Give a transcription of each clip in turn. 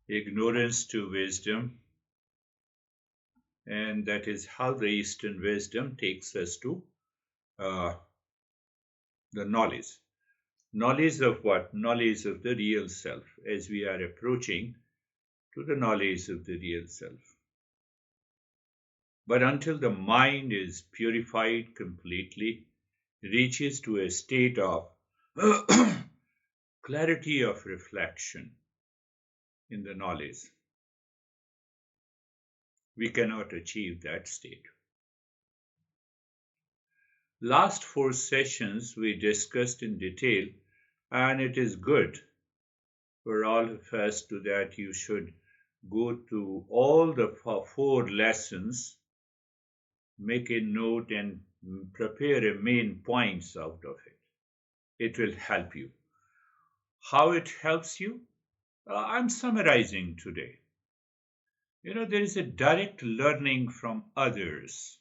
ignorance to wisdom, and that is how the Eastern wisdom takes us to uh, the knowledge. Knowledge of what? Knowledge of the real self, as we are approaching to the knowledge of the real self. But until the mind is purified completely, reaches to a state of clarity of reflection in the knowledge, we cannot achieve that state. Last 4 sessions we discussed in detail, and it is good for all of us to that you should go to all the 4 lessons, make a note and prepare a main points out of it. It will help you. How it helps you? I'm summarizing today. There is a direct learning from others.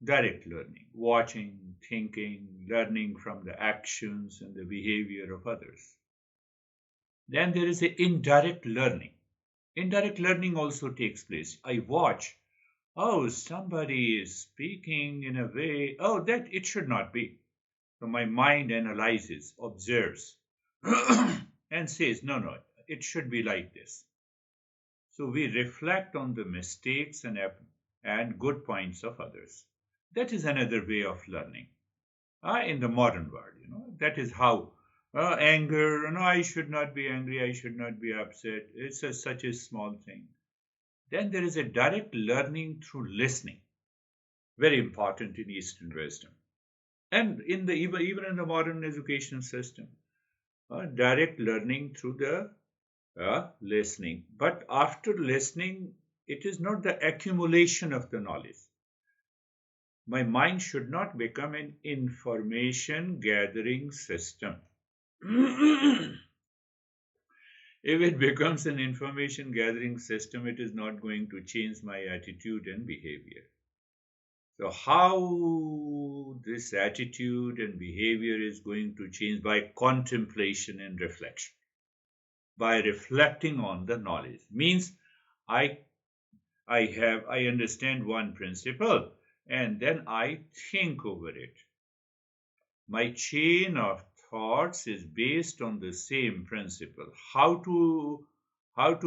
Direct learning, watching, thinking, learning from the actions and the behavior of others. Then there is a indirect learning. Indirect learning also takes place. I watch, oh, somebody is speaking in a way, oh, that it should not be. So my mind analyzes, observes, and says, no, it should be like this. So we reflect on the mistakes and good points of others. That is another way of learning in the modern world. That is how anger, no, I should not be angry, I should not be upset. It's such a small thing. Then there is a direct learning through listening, very important in Eastern wisdom. And even in the modern education system, direct learning through the listening. But after listening, it is not the accumulation of the knowledge. My mind should not become an information gathering system. If it becomes an information gathering system, it is not going to change my attitude and behavior. So how this attitude and behavior is going to change? By contemplation and reflection. By reflecting on the knowledge. Means I understand one principle and then I think over it. My chain of thoughts is based on the same principle. How to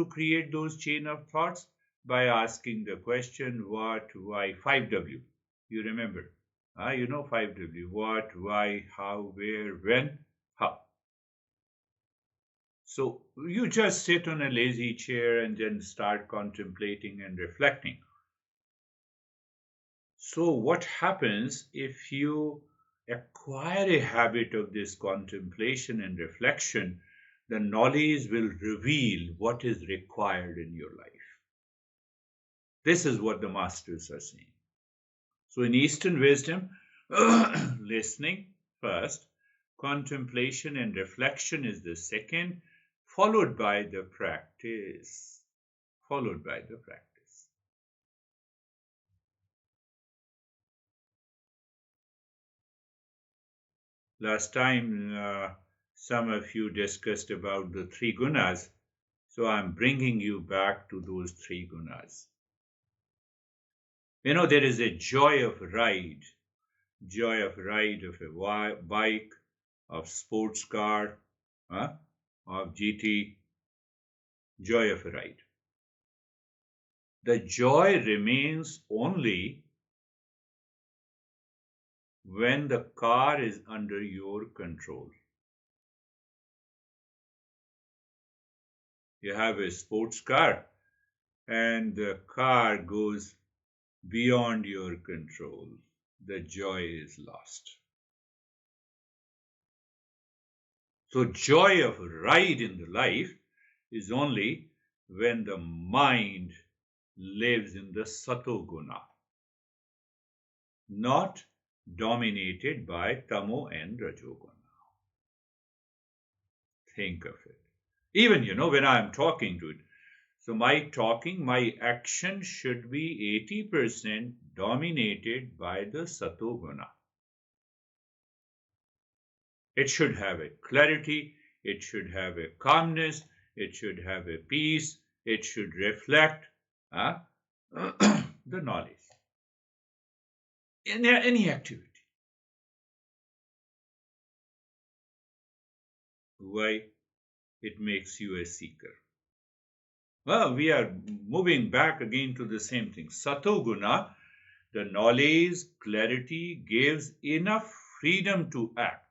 create those chain of thoughts? By asking the question what, why, 5W. You remember? 5W. What, why, how, where, when, how. So you just sit on a lazy chair and then start contemplating and reflecting. So what happens if you acquire a habit of this contemplation and reflection? The knowledge will reveal what is required in your life. This is what the masters are saying. So in Eastern wisdom, listening first, contemplation and reflection is the second, followed by the practice. Last time, some of you discussed about the 3 gunas, so I'm bringing you back to those 3 gunas. There is a joy of ride of a bike, of sports car, of GT, joy of a ride. The joy remains only when the car is under your control. You have a sports car and the car goes beyond your control. The joy is lost. So joy of ride in the life is only when the mind lives in the Sattva Guna, not dominated by Tamo and Rajoguna. Think of it. Even, when I'm talking to it. So my action should be 80% dominated by the Sattva Guna. It should have a clarity, it should have a calmness, it should have a peace, it should reflect the knowledge in any activity. Why? It makes you a seeker. Well, we are moving back again to the same thing. Sattva Guna, the knowledge, clarity gives enough freedom to act.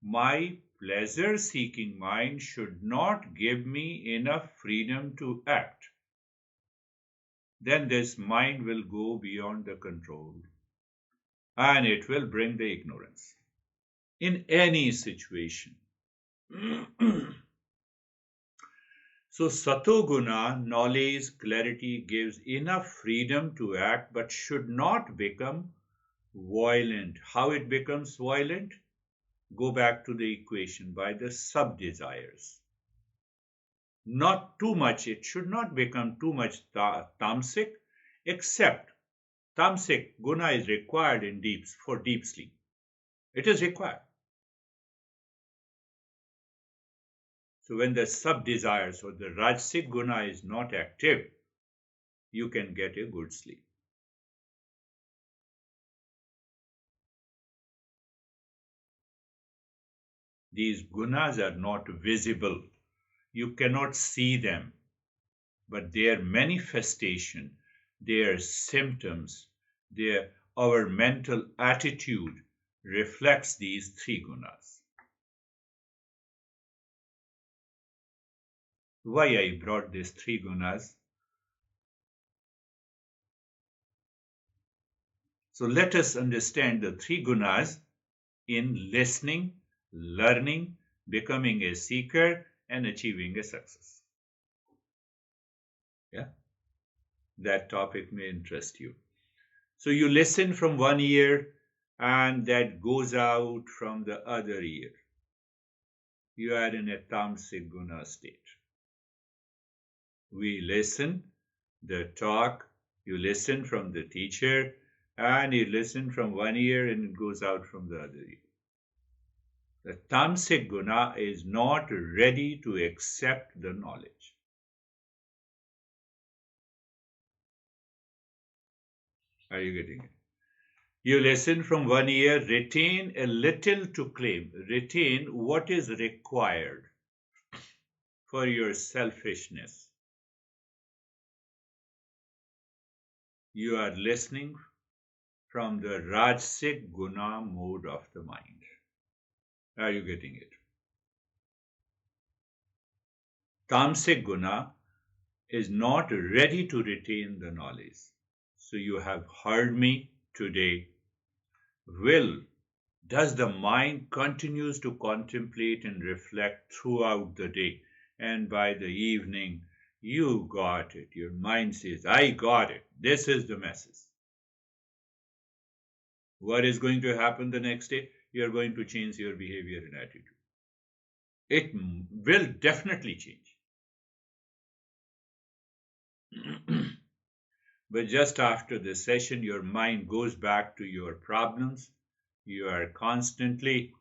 My pleasure-seeking mind should not give me enough freedom to act. Then this mind will go beyond the control and it will bring the ignorance in any situation. So Sattva Guna, knowledge, clarity gives enough freedom to act but should not become violent. How it becomes violent? Go back to the equation by the sub-desires. Not too much, it should not become too much tamasic, except tamasic guna is required for deep sleep. It is required. So when the sub-desires or the rajasic guna is not active, you can get a good sleep. These gunas are not visible. You cannot see them, but their manifestation, their symptoms, our mental attitude reflects these three gunas. Why I brought these three gunas? So let us understand the three gunas in listening, learning, becoming a seeker, and achieving a success. Yeah, that topic may interest you. So you listen from one ear and that goes out from the other ear. You are in a tamasic guna state. We listen, the talk, you listen from the teacher, and you listen from one ear and it goes out from the other ear. The tamasic guna is not ready to accept the knowledge. Are you getting it? You listen from one ear, retain a little to claim. Retain what is required for your selfishness. You are listening from the rajasic guna mode of the mind. Are you getting it? Tamasic guna is not ready to retain the knowledge. So you have heard me today. Does the mind continues to contemplate and reflect throughout the day, and by the evening you got it. Your mind says, I got it. This is the message. What is going to happen the next day? You're going to change your behavior and attitude. It will definitely change. But just after the session, your mind goes back to your problems. You are constantly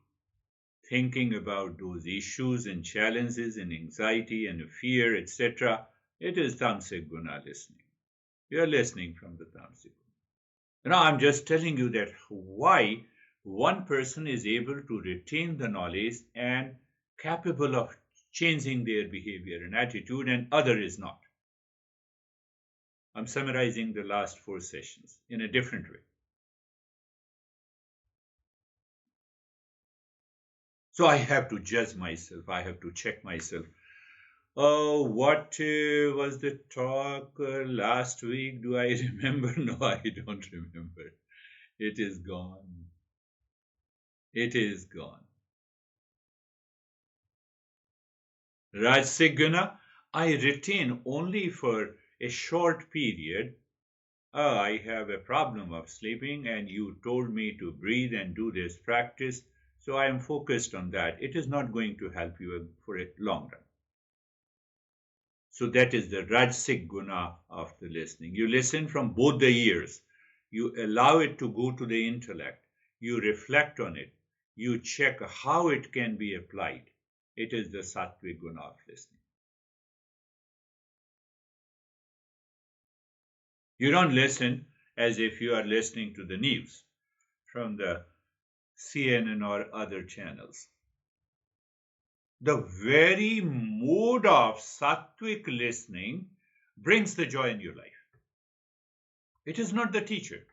thinking about those issues and challenges and anxiety and fear, etc. It is tamasic guna listening. You are listening from the tamasic guna. Now, I'm just telling you that why one person is able to retain the knowledge and capable of changing their behavior and attitude, and other is not. I'm summarizing the last 4 sessions in a different way. So I have to judge myself. I have to check myself. Oh, what was the talk last week? Do I remember? No, I don't remember. It is gone. It is gone. Rajasic guna, I retain only for a short period. I have a problem of sleeping and you told me to breathe and do this practice. So I am focused on that. It is not going to help you for a long run. So that is the rajasic guna of the listening. You listen from both the ears. You allow it to go to the intellect. You reflect on it. you check how it can be applied. It is the Sattva Guna of listening. You don't listen as if you are listening to the news from the CNN or other channels. The very mood of sattvic listening brings the joy in your life. It is not the teacher.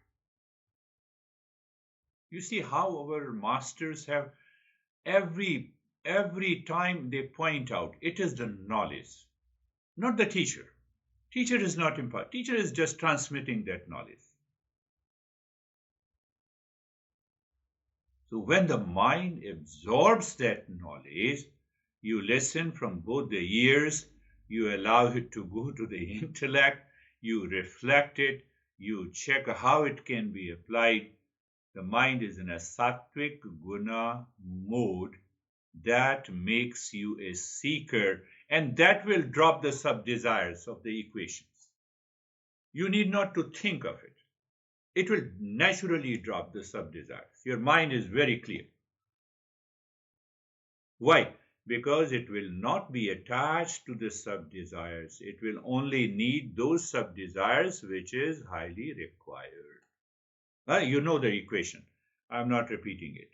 You see how our masters have every time they point out it is the knowledge, not the teacher. Teacher is not important. Teacher is just transmitting that knowledge. So when the mind absorbs that knowledge, you listen from both the ears, you allow it to go to the intellect, you reflect it, you check how it can be applied. The mind is in a sattvic guna mode that makes you a seeker, and that will drop the sub-desires of the equations. You need not to think of it. It will naturally drop the sub-desires. Your mind is very clear. Why? Because it will not be attached to the sub-desires. It will only need those sub-desires which is highly required. You know the equation. I'm not repeating it.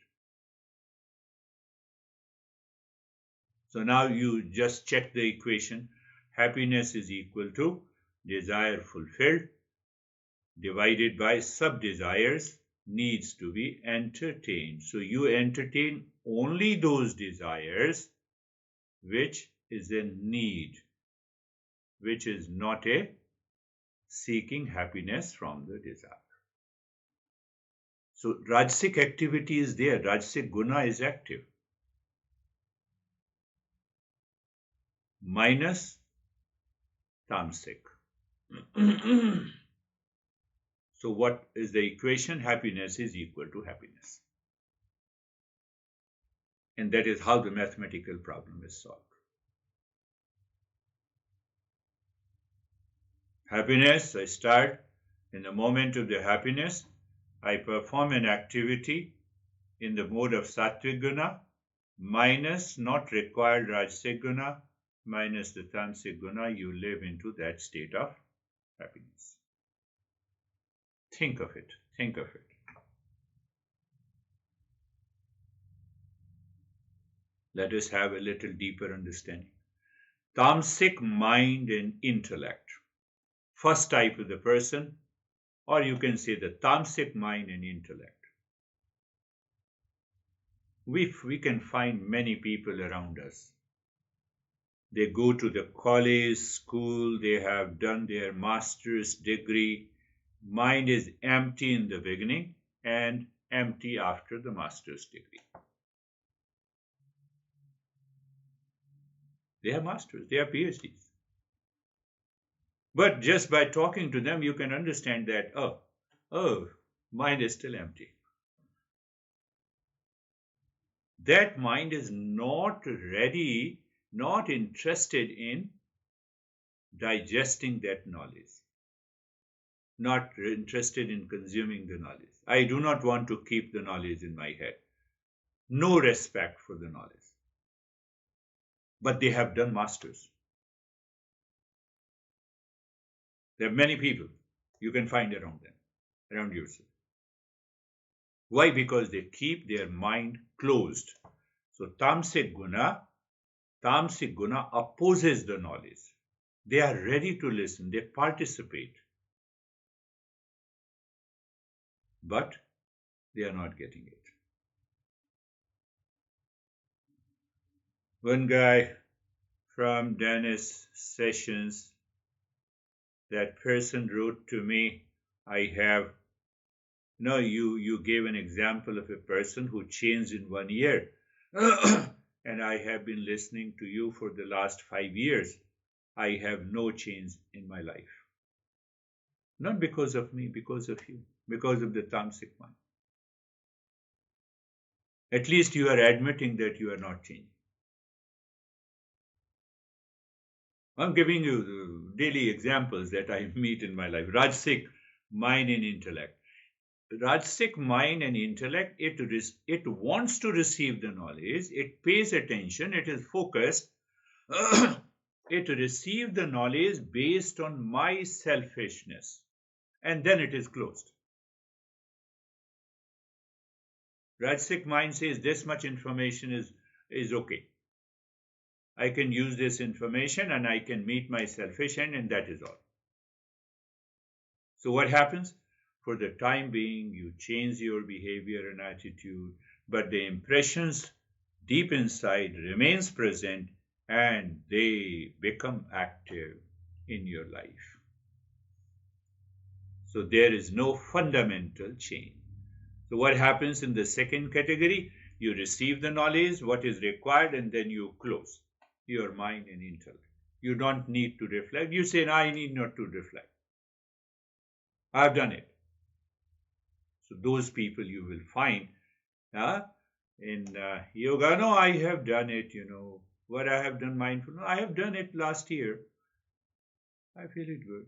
So now you just check the equation. Happiness is equal to desire fulfilled divided by sub-desires needs to be entertained. So you entertain only those desires which is a need, which is not a seeking happiness from the desire. So Rajasic activity is there. Rajasic guna is active. Minus tamasic. So what is the equation? Happiness is equal to happiness. And that is how the mathematical problem is solved. Happiness, I start in the moment of the happiness. I perform an activity in the mode of Sattvic Guna minus not required Rajasic Guna minus the Tamasic Guna. You live into that state of happiness. Think of it. Think of it. Let us have a little deeper understanding. Tamasic mind and intellect. First type of the person, or you can say the tamasic mind and intellect. We can find many people around us. They go to the college, school, they have done their master's degree. Mind is empty in the beginning and empty after the master's degree. They have masters, they have PhDs. But just by talking to them, you can understand that, mind is still empty. That mind is not ready, not interested in digesting that knowledge, not interested in consuming the knowledge. I do not want to keep the knowledge in my head. No respect for the knowledge. But they have done masters. There are many people you can find around them, around yourself. Why? Because they keep their mind closed. So Tamasic Guna opposes the knowledge. They are ready to listen, they participate. But they are not getting it. One guy from Dennis Sessions, that person wrote to me, you gave an example of a person who changed in 1 year. And I have been listening to you for the last 5 years. I have no change in my life. Not because of me, because of you, because of the tamasic mind. At least you are admitting that you are not changing. I'm giving you daily examples that I meet in my life. Rajasic, mind and intellect. Rajasic mind and intellect, it wants to receive the knowledge, it pays attention, it is focused, it receives the knowledge based on my selfishness, and then it is closed. Rajasic mind says this much information is okay. I can use this information and I can meet my selfish end, and that is all. So what happens? For the time being, you change your behavior and attitude, but the impressions deep inside remains present and they become active in your life. So there is no fundamental change. So what happens in the second category? You receive the knowledge, what is required, and then you close your mind and intellect. You don't need to reflect. You say, no, I need not to reflect. I've done it. So those people you will find in yoga, no, I have done it, what I have done mindfulness, I have done it last year. I feel it good.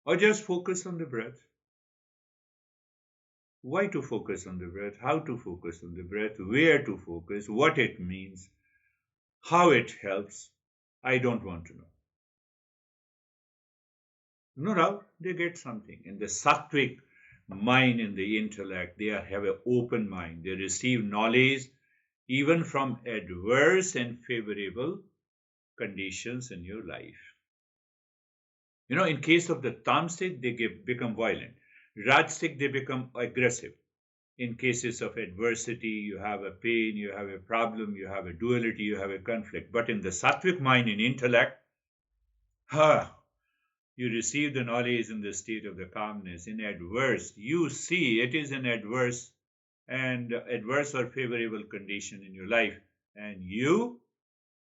Or just focus on the breath. Why to focus on the breath? How to focus on the breath? Where to focus? What it means? How it helps? I don't want to know. No doubt they get something. In the sattvic mind and the intellect, they have an open mind. They receive knowledge even from adverse and favorable conditions in your life. In case of the tamasic, they become violent. Rajasic, they become aggressive. In cases of adversity, you have a pain, you have a problem, you have a duality, you have a conflict. But in the sattvic mind and intellect, you receive the knowledge in the state of the calmness. In adverse, you see it is an adverse or favorable condition in your life, and you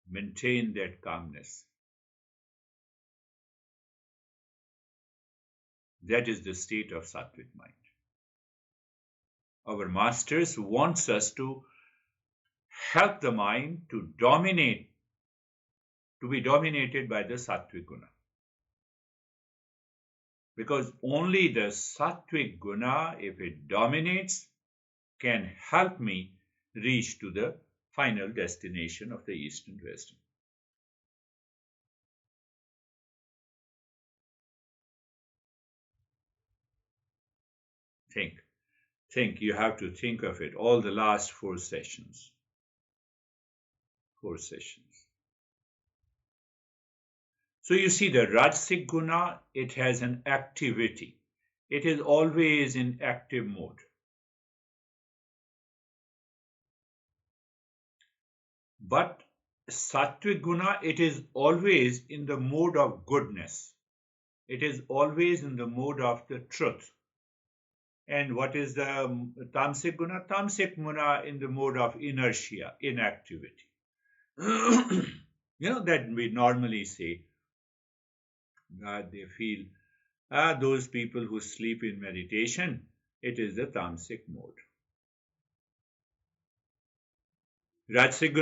maintain that calmness. That is the state of sattvic mind. Our masters wants us to help the mind to be dominated by the sattvic guna. Because only the sattvic guna, if it dominates, can help me reach to the final destination of the Eastern wisdom. Think, you have to think of it, all the last 4 sessions. 4 sessions. So you see the Rajasic Guna, it has an activity. It is always in active mode. But Sattvic Guna, it is always in the mode of goodness. It is always in the mode of the truth. And what is the Tamasic Guna? Tamasic Guna in the mode of inertia, inactivity. That we normally say that they feel those people who sleep in meditation, it is the Tamasic mode. Rajasic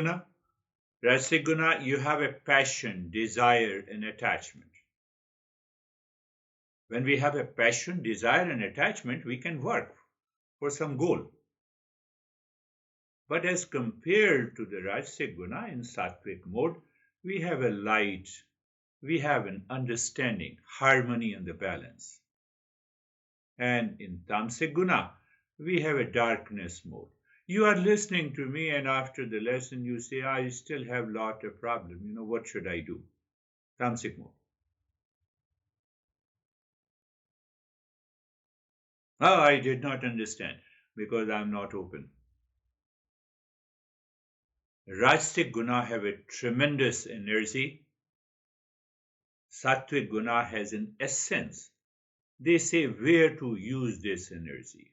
Guna, you have a passion, desire, and attachment. When we have a passion, desire, and attachment, we can work for some goal. But as compared to the Rajasic Guna in Sattvic mode, we have a light, we have an understanding, harmony, and the balance. And in Tamasic Guna, we have a darkness mode. You are listening to me, and after the lesson, you say, I still have a lot of problem. What should I do? Tamasic mode. Oh, I did not understand because I'm not open. Rajasic Guna have a tremendous energy. Sattvic Guna has an essence. They say where to use this energy.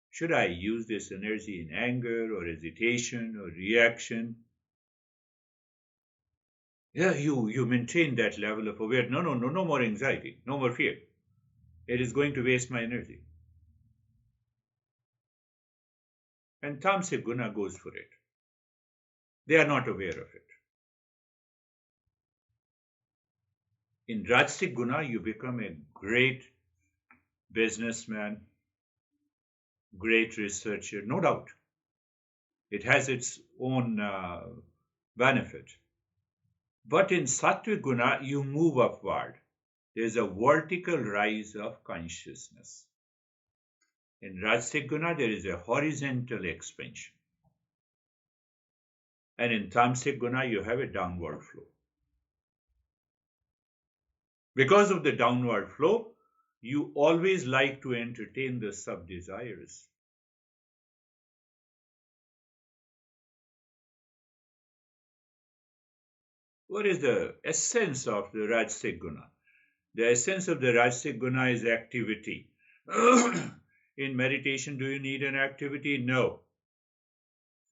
Should I use this energy in anger or hesitation or reaction? Yeah, you maintain that level of awareness. No more anxiety, no more fear. It is going to waste my energy. And Tamasic Guna goes for it. They are not aware of it. In Rajasic Guna, you become a great businessman, great researcher, no doubt. It has its own benefit. But in Sattva Guna, you move upward. There's a vertical rise of consciousness. In Rajasic Guna, there is a horizontal expansion. And in Tamasic Guna, you have a downward flow. Because of the downward flow, you always like to entertain the sub-desires. What is the essence of the Rajasic Guna? The essence of the Rajasic Guna is activity. In meditation, do you need an activity? No.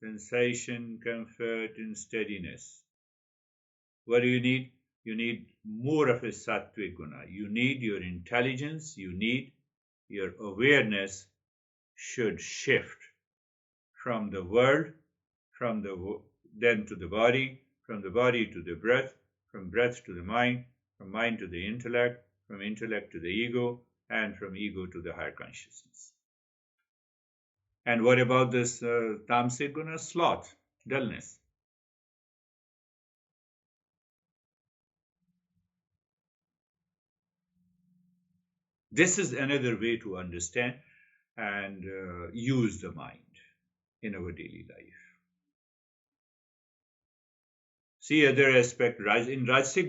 Sensation, comfort, and steadiness. What do you need? You need more of a Sattvic Guna. You need your intelligence, you need your awareness should shift from the world, then to the body, from the body to the breath, from breath to the mind, from mind to the intellect, from intellect to the ego, and from ego to the higher consciousness. And what about this tamasic guna? Sloth, dullness. This is another way to understand and use the mind in our daily life. See other aspect. In Rajasic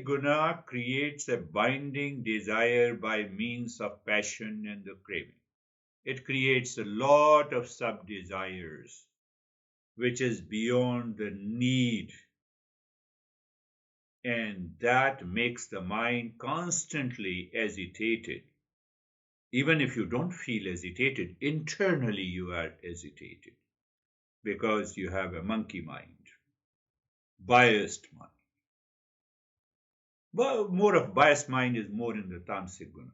Guna creates a binding desire by means of passion and the craving. It creates a lot of sub-desires, which is beyond the need. And that makes the mind constantly agitated. Even if you don't feel agitated, internally you are agitated because you have a monkey mind, biased mind. But more of biased mind is more in the Tamasic Guna.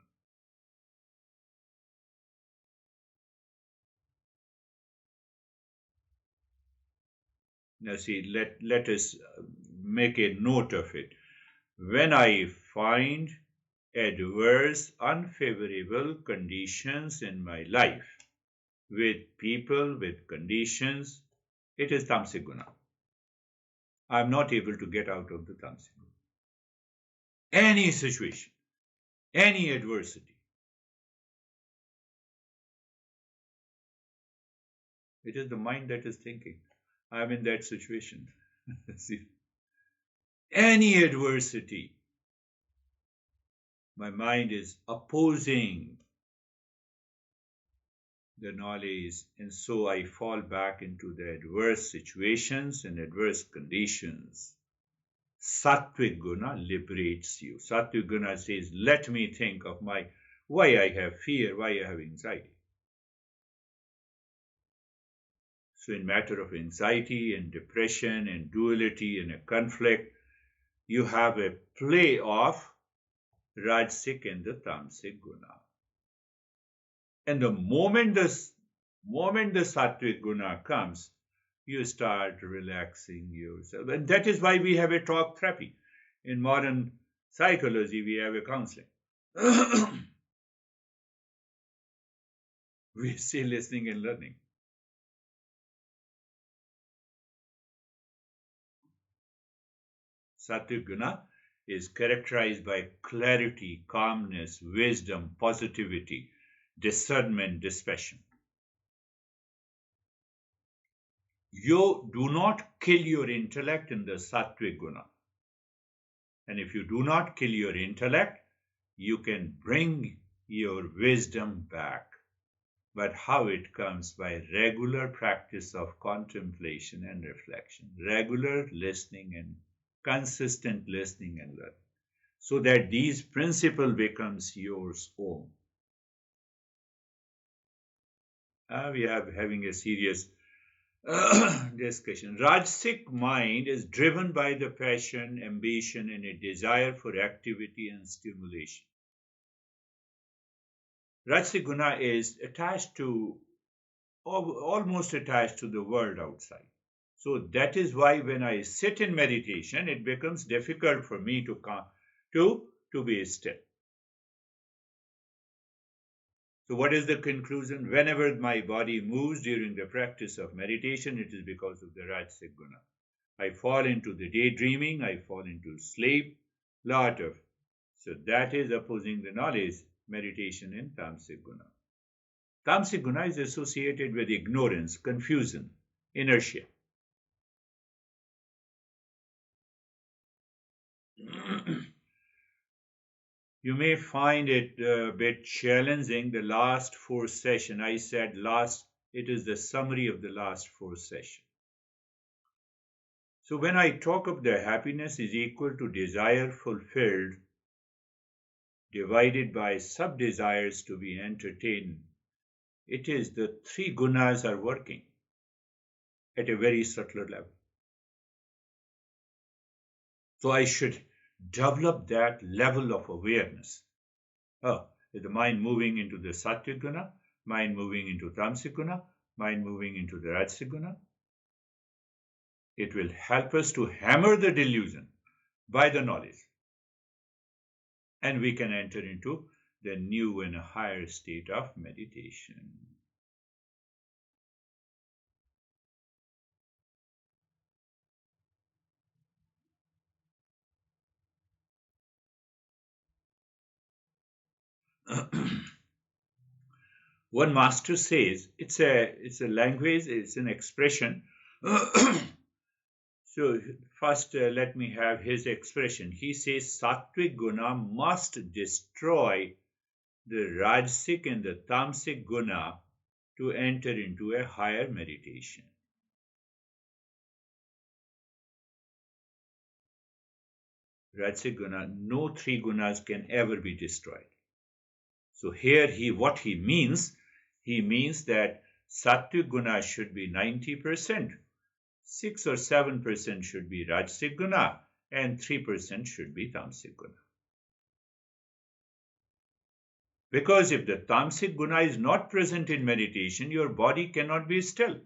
Now see, let us make a note of it. When I find adverse, unfavorable conditions in my life, with people, with conditions, it is Tamasic Guna. I'm not able to get out of the Tamasic Guna. Any situation, any adversity. It is the mind that is thinking. I'm in that situation. See, any adversity, my mind is opposing the knowledge, and so I fall back into the adverse situations and adverse conditions. Sattvic Guna liberates you. Sattvic Guna says, let me think of why I have fear, why I have anxiety. So in matter of anxiety and depression and duality and a conflict, you have a play of Rajasic and the Tamasic Guna. And the moment the Sattvic Guna comes, you start relaxing yourself. And that is why we have a talk therapy. In modern psychology, we have a counseling. We say listening and learning. Sattvic Guna is characterized by clarity, calmness, wisdom, positivity, discernment, dispassion. You do not kill your intellect in the Sattvic Guna. And if you do not kill your intellect, you can bring your wisdom back. But how it comes? By regular practice of contemplation and reflection, regular listening and consistent listening and learning, so that these principles becomes yours own. We are having a serious discussion. Rajasic mind is driven by the passion, ambition, and a desire for activity and stimulation. Rajasic Guna is almost attached to the world outside. So that is why when I sit in meditation, it becomes difficult for me to be still. So what is the conclusion? Whenever my body moves during the practice of meditation, it is because of the Rajasic Guna. I fall into the daydreaming, I fall into sleep, lot of. So that is opposing the knowledge, meditation in Tamasic Guna. Tamasic Guna is associated with ignorance, confusion, inertia. You may find it a bit challenging, the last four sessions. I said last, it is the summary of the last four sessions. So when I talk of the happiness is equal to desire fulfilled divided by sub-desires to be entertained, it is the three gunas are working at a very subtle level. So I should develop that level of awareness. Is the mind moving into the Sattva Guna, mind moving into Tamasic Guna, mind moving into the Rajasic Guna? It will help us to hammer the delusion by the knowledge. And we can enter into the new and higher state of meditation. One master says it's a language, it's an expression. So first let me have his expression. He says Sattvic Guna must destroy the Rajasic and the Tamasic Guna to enter into a higher meditation. Rajasic Guna, no three gunas can ever be destroyed. So here what he means that Sattvic Guna should be 90%, 6 or 7% should be Rajasic Guna, and 3% should be Tamasic Guna. Because if the Tamasic Guna is not present in meditation, your body cannot be still.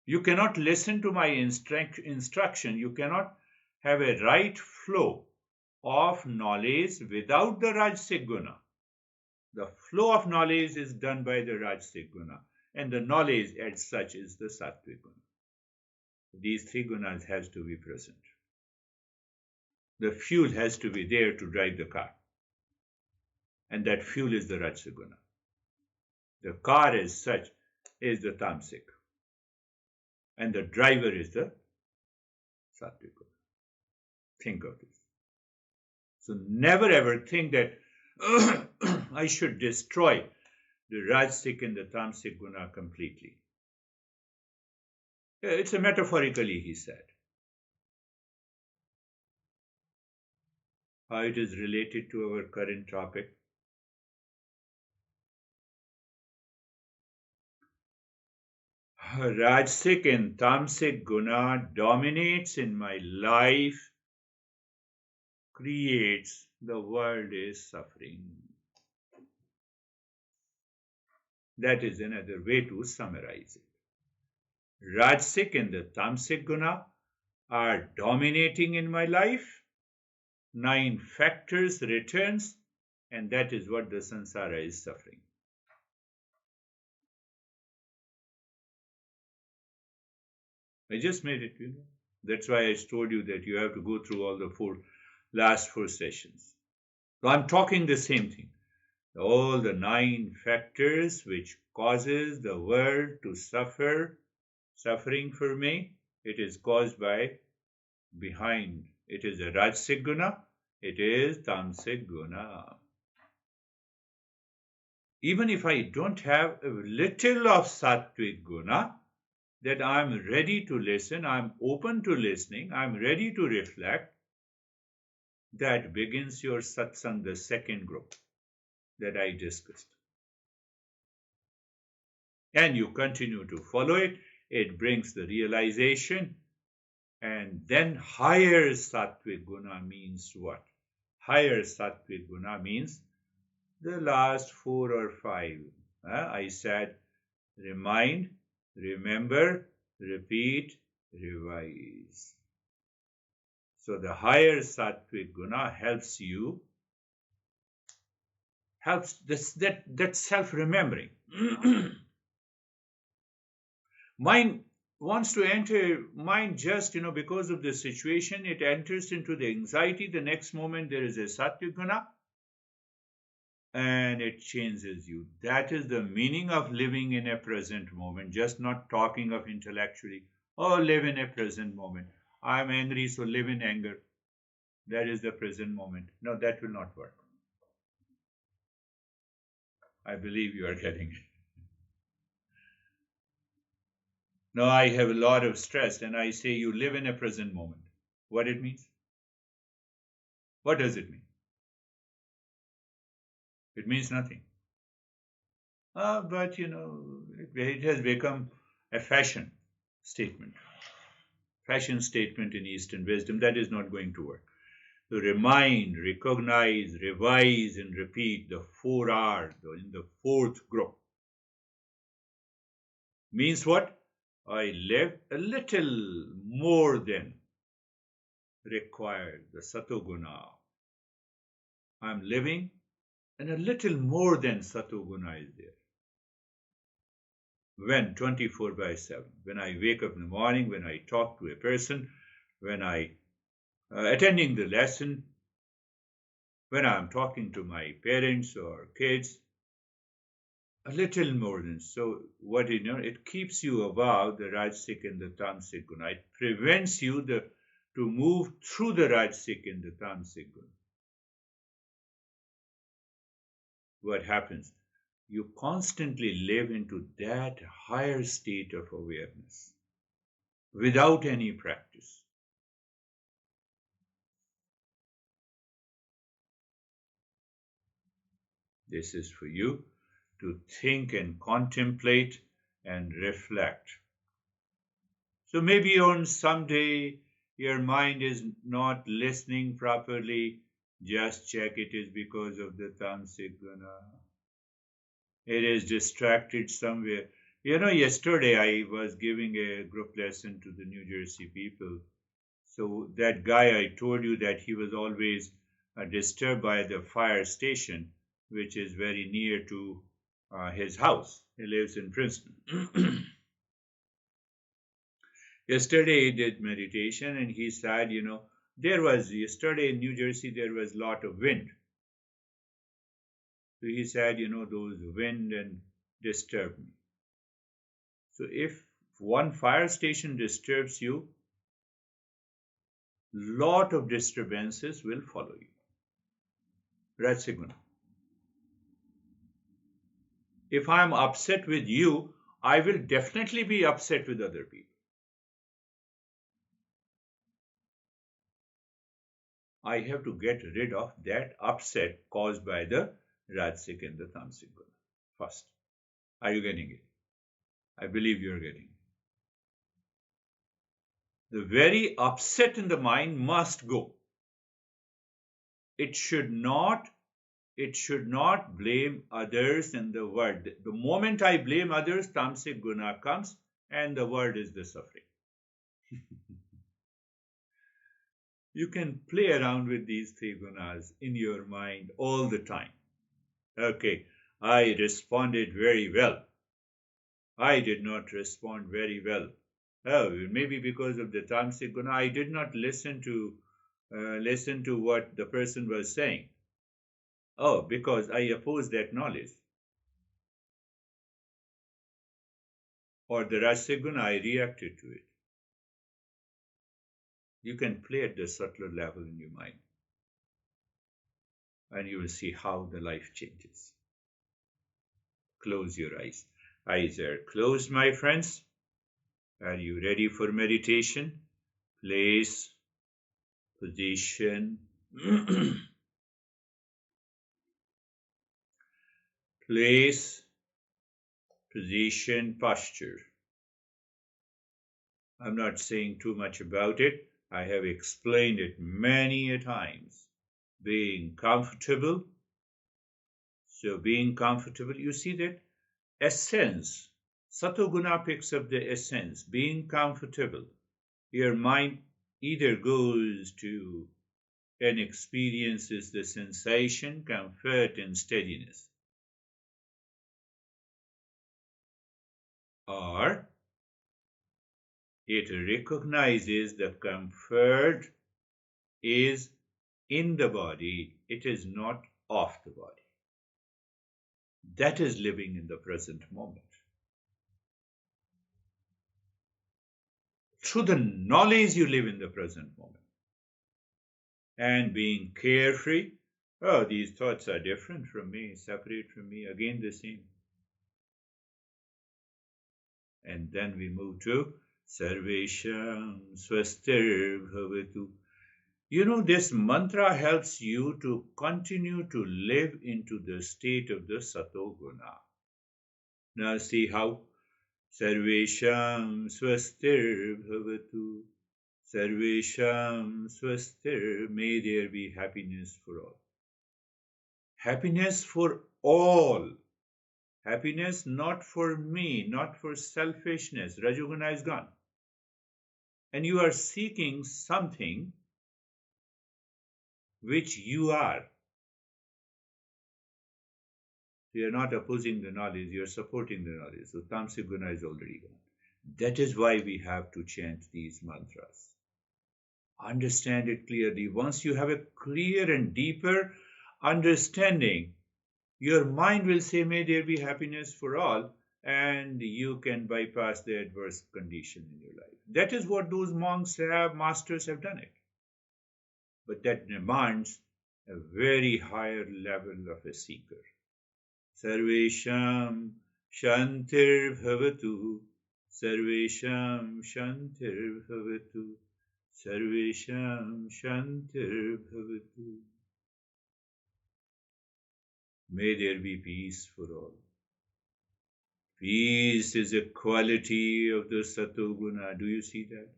You cannot listen to my instruction. You cannot have a right flow of knowledge without the Rajasic Guna. The flow of knowledge is done by the Rajasic Guna, and the knowledge as such is the Sattvic Guna. These three gunas has to be present. The fuel has to be there to drive the car, and that fuel is the Rajasic Guna. The car as such is the Tamasic, and the driver is the Sattvic Guna. Think of this. So never ever think that I should destroy the Rajasic and the Tamasic Guna completely. It's a metaphorically, he said. How it is related to our current topic. Rajasic and Tamasic Guna dominates in my life, creates the world is suffering. That is another way to summarize it. Rajasic and the Tamasic Guna are dominating in my life. 9 factors returns, and that is what the samsara is suffering. I just made it, That's why I told you that you have to go through all the last four sessions. So I'm talking the same thing. All the 9 factors which causes the world to suffering for me, it is caused by behind. It is a Rajasic Guna, it is Tamasic Guna. Even if I don't have a little of Sattvic Guna, that I'm ready to listen, I'm open to listening, I'm ready to reflect, that begins your satsang, the second group that I discussed. And you continue to follow it, it brings the realization, and then higher Sattvic Guna means what? Higher Sattvic Guna means the last 4 or 5. I said remind, remember, repeat, revise. So the higher Sattvic Guna helps you helps that self-remembering. Mind wants to enter, mind just, because of the situation, it enters into the anxiety. The next moment there is a Sattva Guna and it changes you. That is the meaning of living in a present moment, just not talking of intellectually. Oh, live in a present moment. I'm angry, so live in anger. That is the present moment. No, that will not work. I believe you are getting it. No, I have a lot of stress, and I say you live in a present moment. What it means? What does it mean? It means nothing. But it has become a statement. Fashion statement in Eastern wisdom. That is not going to work. To remind, recognize, revise, and repeat the 4 R's in the fourth group. Means what? I live a little more than required, the Sattva Guna. I'm living and a little more than Sattva Guna is there. When 24 by 7, when I wake up in the morning, when I talk to a person, when I attending the lesson, when I'm talking to my parents or kids, a little more than so. What it keeps you above the Rajasic and the Tamasic Guna. It prevents you to move through the Rajasic and the Tamasic Guna. What happens? You constantly live into that higher state of awareness without any practice. This is for you to think and contemplate and reflect. So maybe on some day your mind is not listening properly, just check it is because of the Tamasic Guna. It is distracted somewhere. Yesterday I was giving a group lesson to the New Jersey people. So that guy I told you that he was always disturbed by the fire station, which is very near to his house. He lives in Princeton. Yesterday he did meditation and he said, yesterday in New Jersey there was a lot of wind. So he said, those wind and disturbed me. So if one fire station disturbs you, lot of disturbances will follow you. Rajasic Guna. If I'm upset with you, I will definitely be upset with other people. I have to get rid of that upset caused by the Rajasic and the Tamasic Guna first. Are you getting it? I believe you're getting it. The very upset in the mind must go. It should not blame others and the world. The moment I blame others, Tamasic Guna comes and the world is the suffering. You can play around with these 3 gunas in your mind all the time. Okay, I responded very well. I did not respond very well. Oh, maybe because of the Tamasic Guna, I did not listen to what the person was saying. Oh, because I oppose that knowledge. Or the Rajasic Guna, I reacted to it. You can play at the subtler level in your mind. And you will see how the life changes. Close your eyes. Eyes are closed, my friends. Are you ready for meditation? Place, position. Place, position, posture. I'm not saying too much about it. I have explained it many a times. Being comfortable. So being comfortable, you see that essence. Sattva Guna picks up the essence. Being comfortable. Your mind either goes to and experiences the sensation, comfort, and steadiness. Or it recognizes the comfort is in the body, it is not of the body. That is living in the present moment. Through the knowledge, you live in the present moment. And being carefree, oh, these thoughts are different from me, separate from me, again the same. And then we move to Sarvesham Swastir Bhavatu. You know, this mantra helps you to continue to live into the state of the Sattva Guna. Now see how Sarvesham Swastir Bhavatu. Sarvesham Swastir. May there be happiness for all. Happiness for all. Happiness not for me, not for selfishness. Rajoguna is gone. And you are seeking something which you are. You are not opposing the knowledge, you are supporting the knowledge. So Tamasic Guna is already gone. That is why we have to chant these mantras. Understand it clearly. Once you have a clear and deeper understanding, your mind will say, may there be happiness for all, and you can bypass the adverse condition in your life. That is what those monks have, masters have done it. But that demands a very higher level of a seeker. Sarvesham Shantir Bhavatu. Sarvesham Shantir Bhavatu. Sarvesham Shantir Bhavatu. May there be peace for all. Peace is a quality of the Sattva Guna. Do you see that?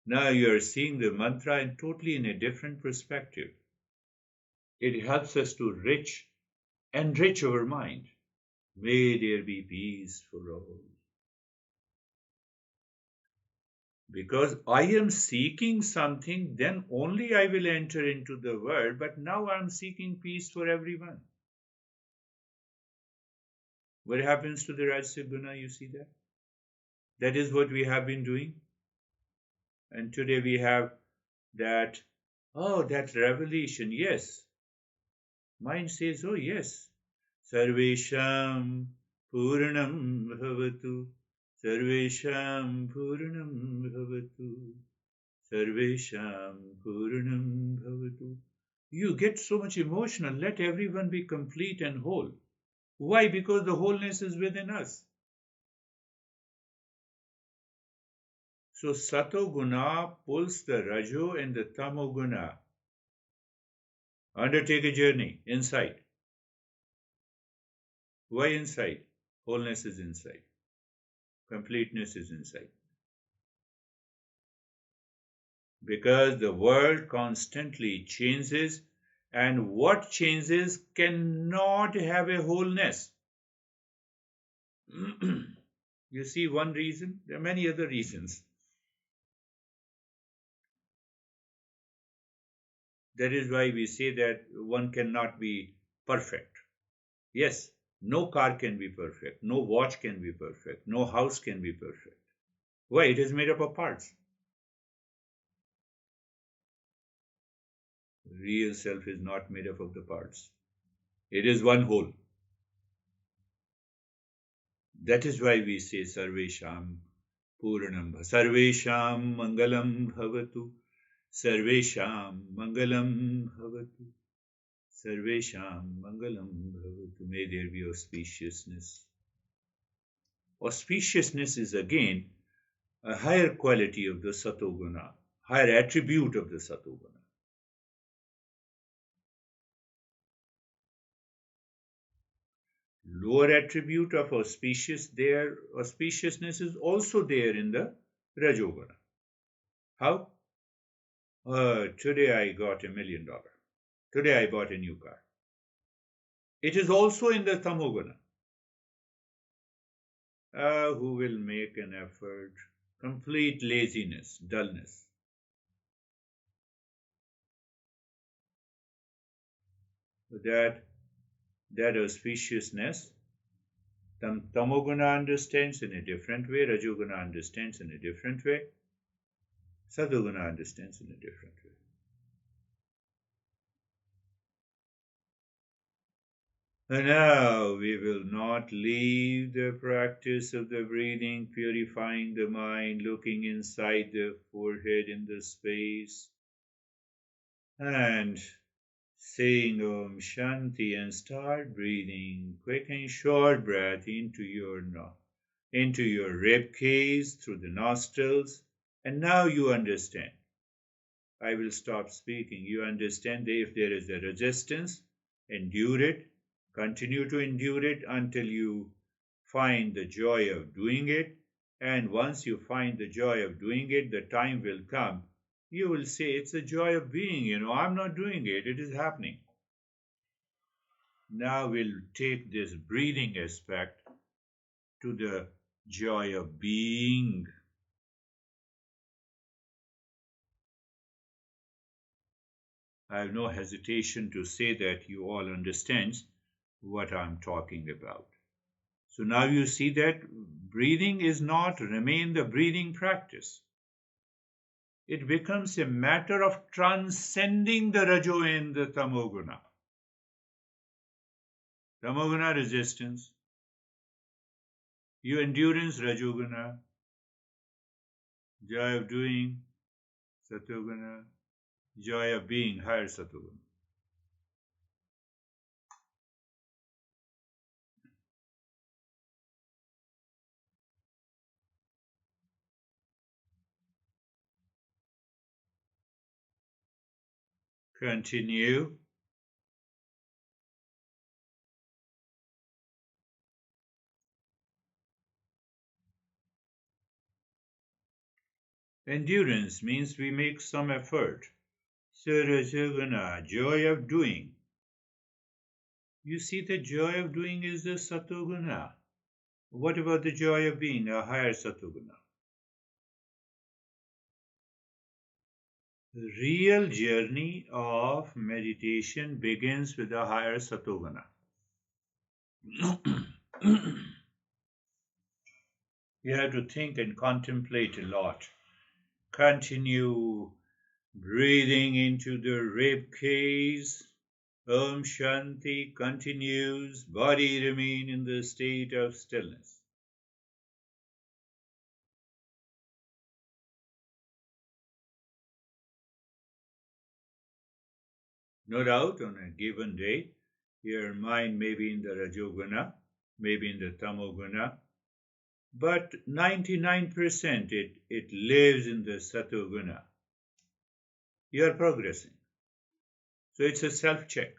Now you are seeing the mantra in totally in a different perspective. It helps us to enrich our mind. May there be peace for all. Because I am seeking something, then only I will enter into the world, but now I am seeking peace for everyone. What happens to the Rajasic Guna? You see that? That is what we have been doing. And today we have that, oh, that revelation, yes. Mind says, oh, yes. Sarvesham Puranam Bhavatu. Sarvesham Puranam Bhavatu. Sarvesham Puranam Bhavatu. You get so much emotional. Let everyone be complete and whole. Why? Because the wholeness is within us. So Sattva Guna pulls the Rajo and the Tamo Guna. Undertake a journey inside. Why inside? Wholeness is inside. Completeness is inside. Because the world constantly changes, and what changes cannot have a wholeness. You see one reason? There are many other reasons. That is why we say that one cannot be perfect. Yes, no car can be perfect, no watch can be perfect, no house can be perfect. Why? It is made up of parts. Real self is not made up of the parts. It is one whole. That is why we say Sarvesham Puranam Sarvesham Mangalam Bhavatu. Sarvesham Mangalam Bhavatu. Sarvesham Mangalam Bhavatu. May there be auspiciousness. Auspiciousness is again a higher quality of the Sattva Guna, higher attribute of the Sattva Guna. Lower attribute of auspiciousness is also there in the Rajoguna. How? Today I got $1 million. Today I bought a new car. It is also in the Tamoguna. Who will make an effort? Complete laziness, dullness. that that auspiciousness, Tamoguna understands in a different way, Rajoguna understands in a different way, Sattva understands in a different way. And now we will not leave the practice of the breathing, purifying the mind, looking inside the forehead in the space, and saying Om Shanti, and start breathing quick and short breath into your rib cage through the nostrils. And now you understand. I will stop speaking. You understand that if there is a resistance, endure it, continue to endure it until you find the joy of doing it. And once you find the joy of doing it, the time will come. You will say, it's the joy of being, I'm not doing it, it is happening. Now we'll take this breathing aspect to the joy of being. I have no hesitation to say that you all understand what I'm talking about. So now you see that breathing is not remain the breathing practice. It becomes a matter of transcending the Rajo and the Tamoguna. Tamoguna resistance, your endurance Rajoguna, joy of doing Sattva, joy of being higher Sattva. Continue. Endurance means we make some effort. So Rajoguna, joy of doing. You see, the joy of doing is the Sattva. What about the joy of being a higher Sattva? The real journey of meditation begins with a higher Sattva. You have to think and contemplate a lot. Continue breathing into the rib cage. Om Shanti continues. Body remain in the state of stillness. No doubt, on a given day, your mind may be in the Rajoguna, maybe in the Tamoguna, but 99% it lives in the Sattva. You are progressing. So it's a self-check.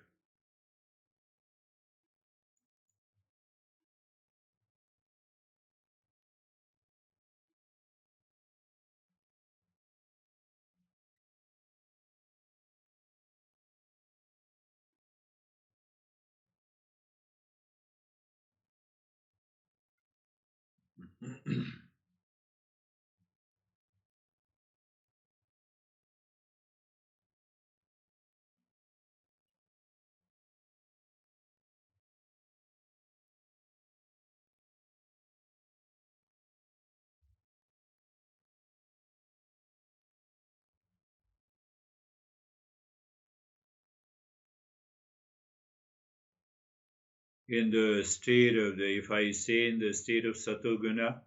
In the state of if I say in the state of Sattva,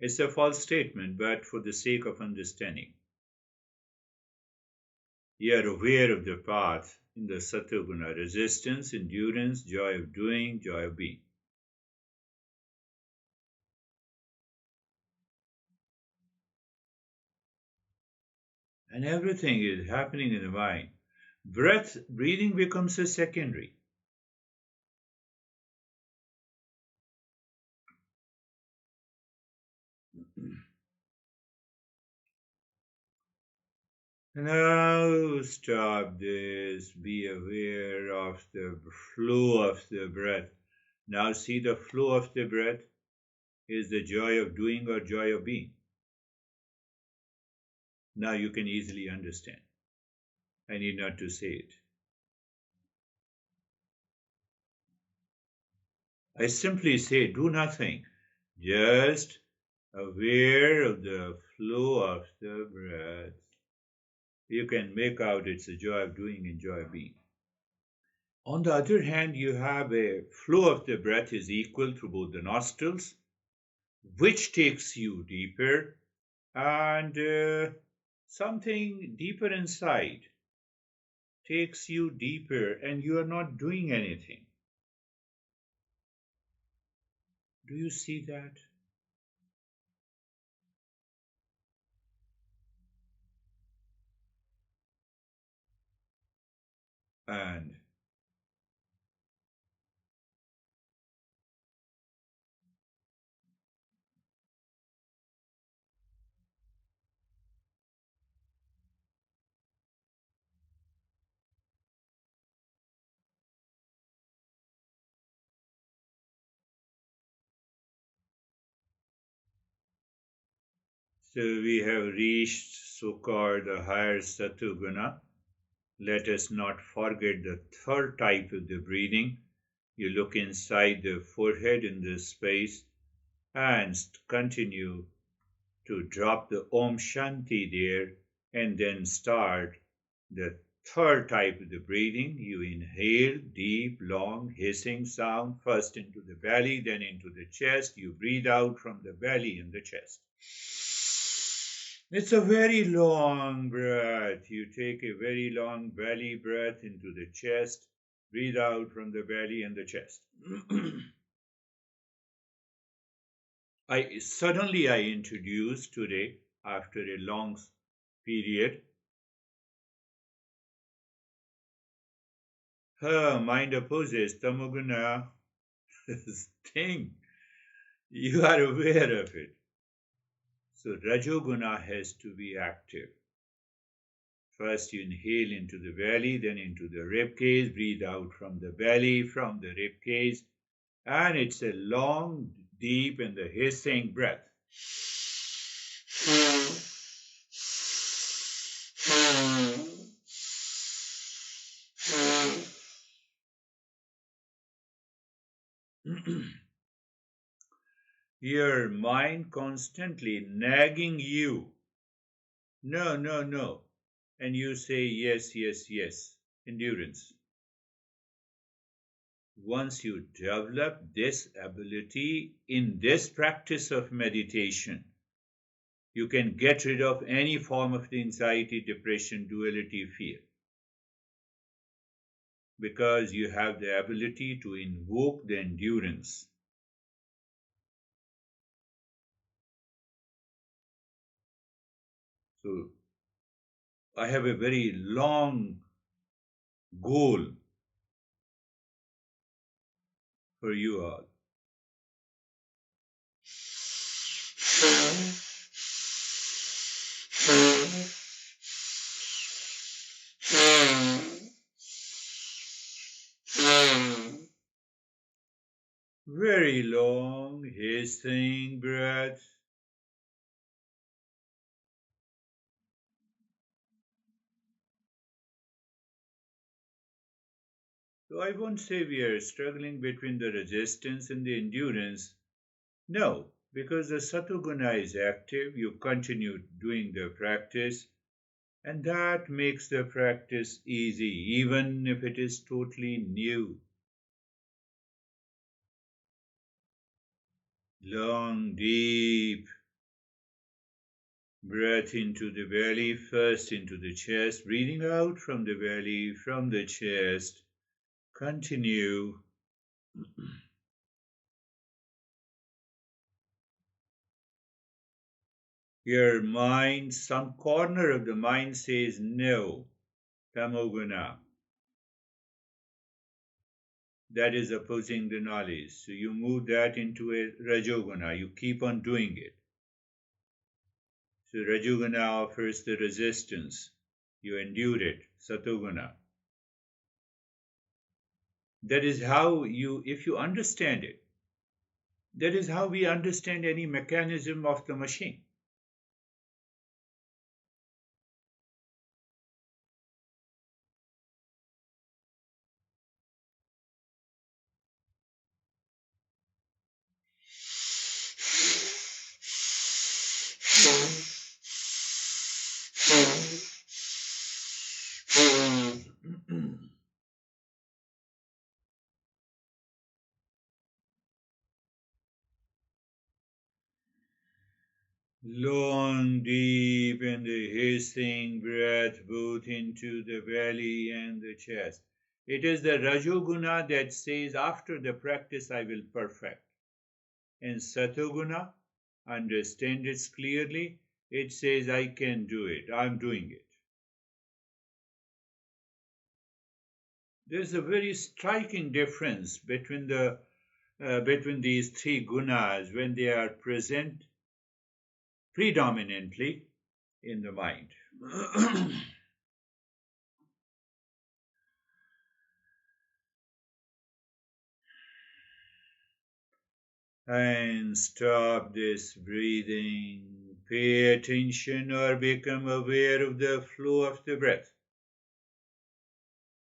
it's a false statement, but for the sake of understanding. You are aware of the path in the Sattva, resistance, endurance, joy of doing, joy of being. And everything is happening in the mind. Breathing becomes a secondary. Now stop this. Be aware of the flow of the breath. Now see the flow of the breath is the joy of doing or joy of being. Now you can easily understand. I need not to say it. I simply say, do nothing, just aware of the flow of the breath. You can make out it's a joy of doing and joy of being. On the other hand, you have a flow of the breath is equal through both the nostrils, which takes you deeper, and something deeper inside takes you deeper, and you are not doing anything. Do you see that? And so we have reached so-called the higher Sattva Guna. Let us not forget the third type of the breathing. You look inside the forehead in this space and continue to drop the Om Shanti there and then start the third type of the breathing. You inhale deep, long, hissing sound first into the belly, then into the chest. You breathe out from the belly and the chest. It's a very long breath. You take a very long belly breath into the chest, breathe out from the belly and the chest. I introduced today, after a long period, mind opposes tamoguna thing. You are aware of it. So rajoguna has to be active. First you inhale into the belly, then into the rib cage, breathe out from the belly, from the rib cage, and it's a long, deep, and the hissing breath. Your mind constantly nagging you. No, no, no. And you say yes, yes, yes. Endurance. Once you develop this ability in this practice of meditation, you can get rid of any form of anxiety, depression, duality, fear. Because you have the ability to invoke the endurance. So, I have a very long goal for you all. Very long, hissing breath. So I won't say we are struggling between the resistance and the endurance. No, because the Sattva is active, you continue doing the practice, and that makes the practice easy, even if it is totally new. Long, deep breath into the belly, first into the chest, breathing out from the belly, from the chest. Continue. Your mind, some corner of the mind says no, tamoguna. That is opposing the knowledge. So you move that into a rajoguna. You keep on doing it. So rajoguna offers the resistance. You endure it, satoguna. That is how you, if you understand it, that is how we understand any mechanism of the machine. Long, deep, and the hissing breath both into the belly and the chest. It is the Rajoguna that says, after the practice I will perfect. In Sattva understand it clearly, it says, I can do it, I'm doing it. There's a very striking difference between these three gunas when they are present predominantly in the mind. And stop this breathing. Pay attention or become aware of the flow of the breath.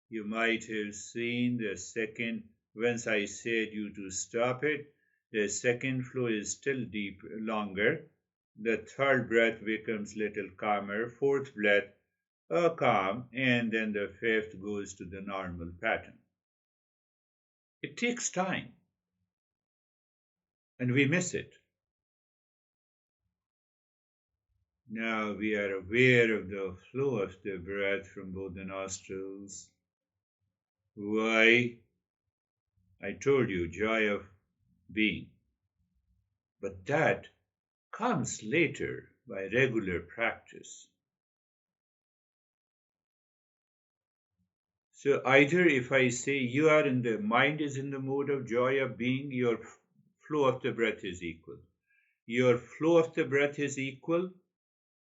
You might have seen the second, once I said you to stop it, the second flow is still deep, longer. The third breath becomes little calmer, fourth breath calm, and then the fifth goes to the normal pattern. It takes time, and we miss it. Now we are aware of the flow of the breath from both the nostrils. Why? I told you, joy of being. But that comes later by regular practice. So either if I say you are in the mind is in the mode of joy of being, your flow of the breath is equal. Your flow of the breath is equal,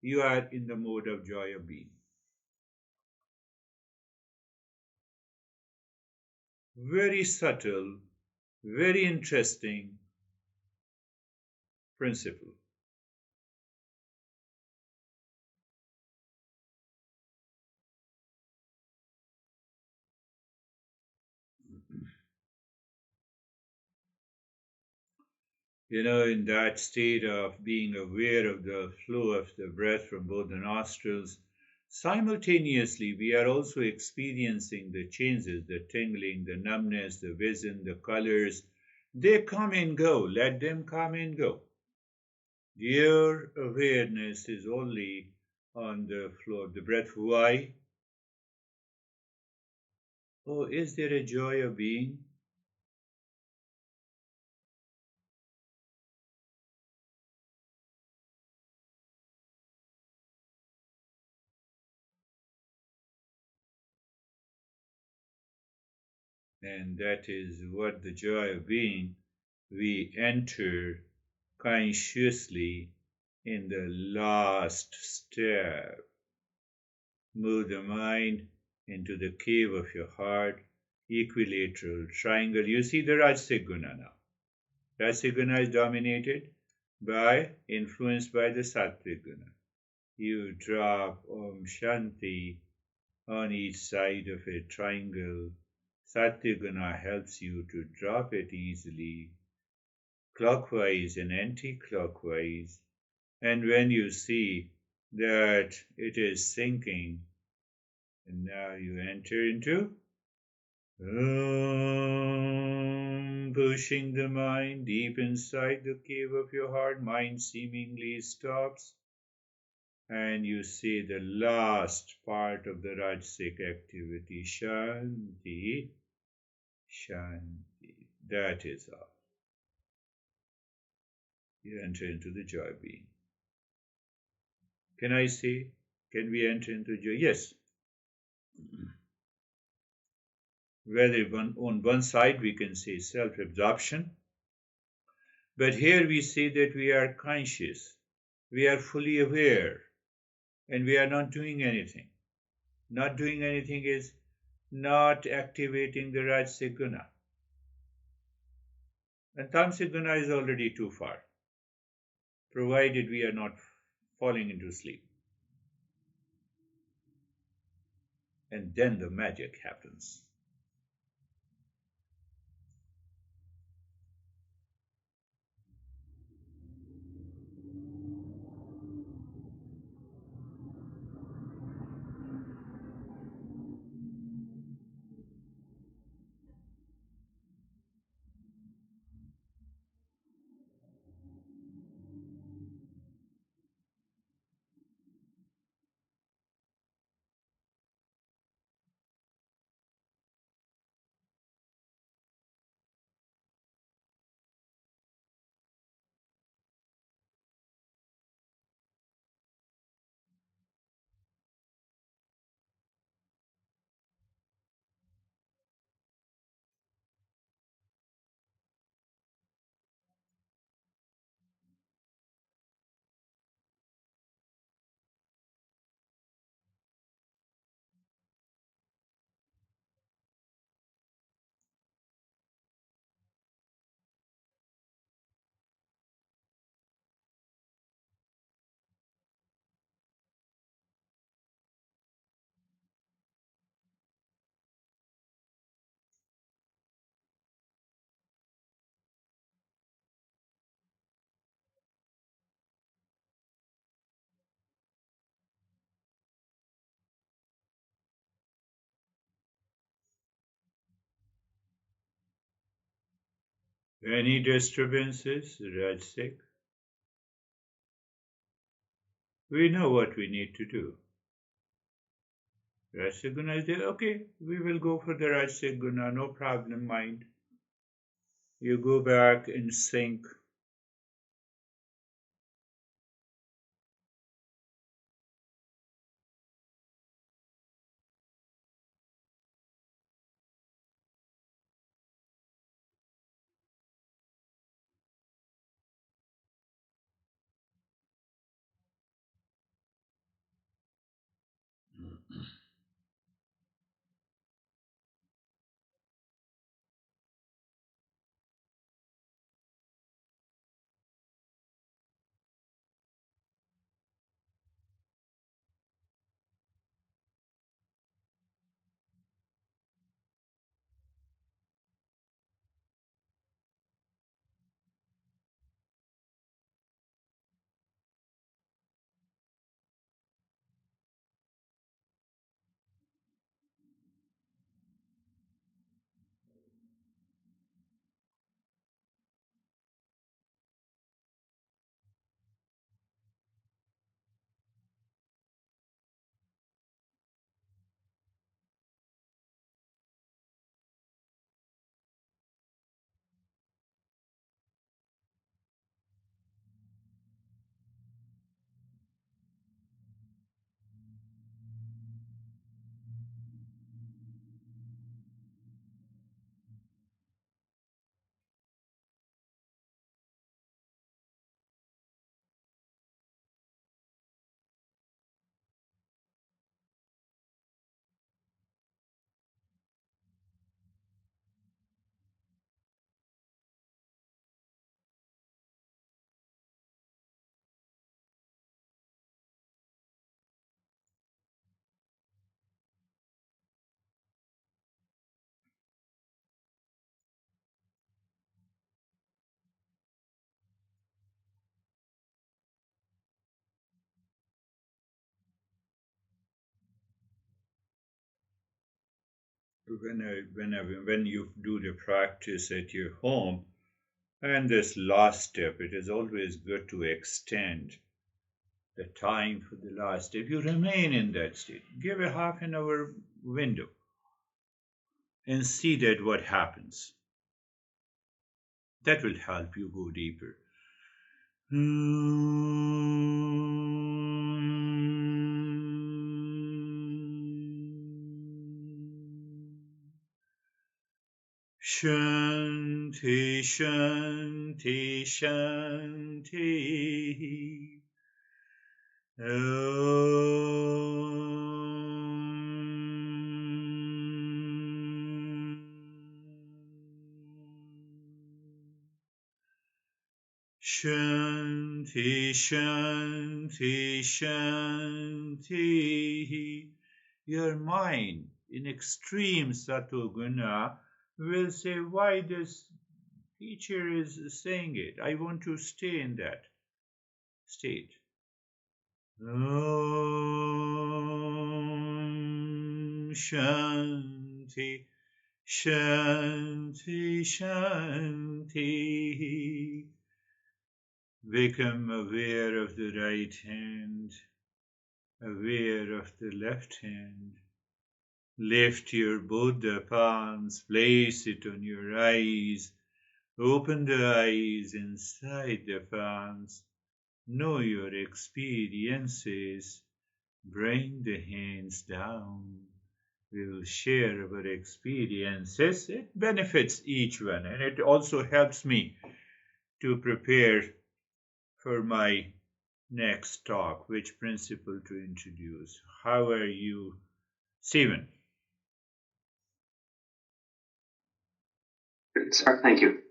you are in the mode of joy of being. Very subtle, very interesting principle. In that state of being aware of the flow of the breath from both the nostrils, simultaneously we are also experiencing the changes, the tingling, the numbness, the vision, the colors. They come and go, let them come and go. Your awareness is only on the flow of the breath. Why? Oh, is there a joy of being? And that is what the joy of being we enter consciously in the last step. Move the mind into the cave of your heart, equilateral triangle. You see the Rajasic Guna now. Rajasic Guna is dominated influenced by the Sattvic Guna. You drop Om Shanti on each side of a triangle. Sattvic Guna helps you to drop it easily, clockwise and anti-clockwise. And when you see that it is sinking, and now you enter into pushing the mind deep inside the cave of your heart, mind seemingly stops, and you see the last part of the Rajasic activity, Shanti, Shanti. That is all. You enter into the joy being. Can I say, can we enter into joy? Yes. Whether on one side we can say self-absorption, but here we say that we are conscious, we are fully aware, and we are not doing anything. Not doing anything is not activating the Rajasic Guna. And Tamasic Guna is already too far, provided we are not falling into sleep. And then the magic happens. Any disturbances, Rajasic? We know what we need to do. Rajasic Guna is there. Okay, we will go for the Rajasic Guna. No problem, mind. You go back in sync. When you do the practice at your home, and this last step, it is always good to extend the time for the last step. You remain in that state. Give a half an hour window and see that what happens. That will help you go deeper. Shanti, Shanti, Shanti. Shanti, Shanti, Shanti. Your mind in extreme Sattva Guna will say, why this teacher is saying it? I want to stay in that state. Om Shanti, Shanti, Shanti. Become aware of the right hand, aware of the left hand. Lift your Buddha palms, place it on your eyes. Open the eyes inside the palms. Know your experiences. Bring the hands down. We will share our experiences. It benefits each one, and it also helps me to prepare for my next talk, which principle to introduce. How are you, Stephen? Sir, thank you.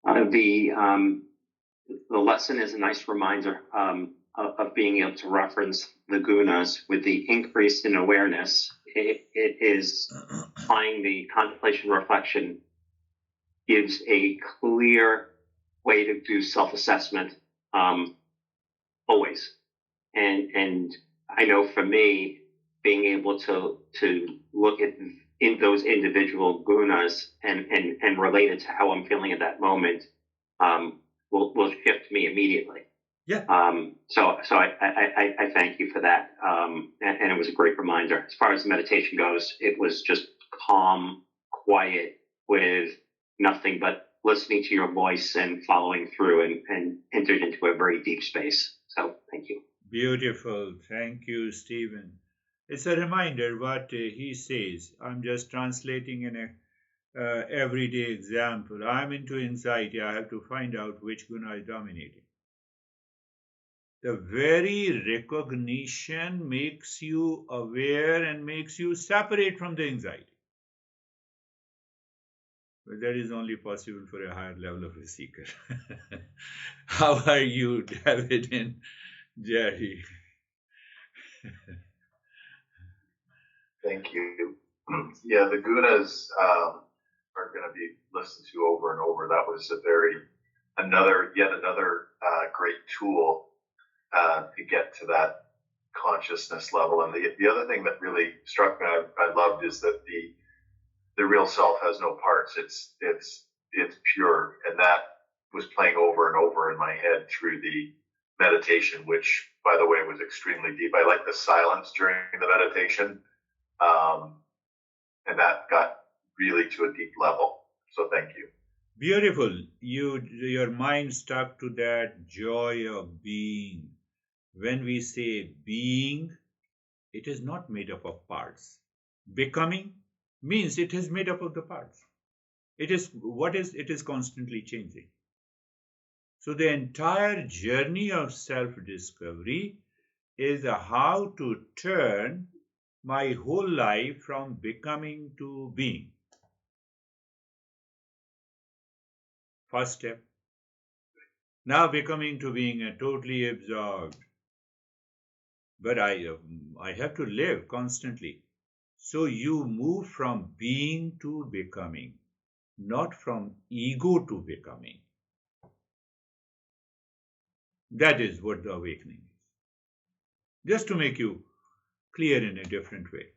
The lesson is a nice reminder of being able to reference the gunas with the increase in awareness. It is applying the contemplation reflection gives a clear way to do self-assessment always. And I know for me, being able to look at in those individual gunas and related to how I'm feeling at that moment will shift me immediately. Yeah. So I thank you for that. And it was a great reminder. As far as the meditation goes, it was just calm, quiet, with nothing but listening to your voice and following through, and entered into a very deep space. So thank you. Beautiful. Thank you, Stephen. It's a reminder what he says. I'm just translating in a everyday example. I'm into anxiety. I have to find out which guna is dominating. The very recognition makes you aware and makes you separate from the anxiety. But that is only possible for a higher level of a seeker. How are you, David and Jerry? Thank you. Yeah, the gunas are going to be listened to over and over. That was yet another great tool to get to that consciousness level. And the other thing that really struck me, I loved, is that the real self has no parts. It's pure, and that was playing over and over in my head through the meditation, which, by the way, was extremely deep. I like the silence during the meditation, and that got really to a deep level. So thank you. Beautiful. Your mind stuck to that joy of being. When we say being, it is not made up of parts. Becoming means it is made up of the parts. It is constantly changing. So the entire journey of self-discovery is how to turn my whole life from becoming to being. First step. Now becoming to being totally absorbed. But I have to live constantly. So you move from being to becoming, not from ego to becoming. That is what the awakening is. Just to make you clear in a different way.